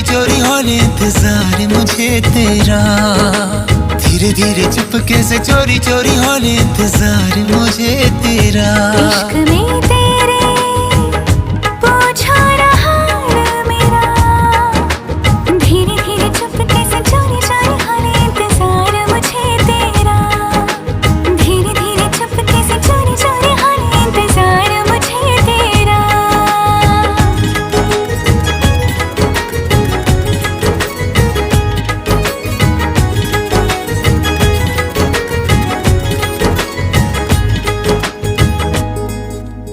चोरी चोरी होने इंतजार मुझे तेरा, धीरे धीरे चुपके से चोरी चोरी होने इंतजार मुझे तेरा। इश्क में तेरा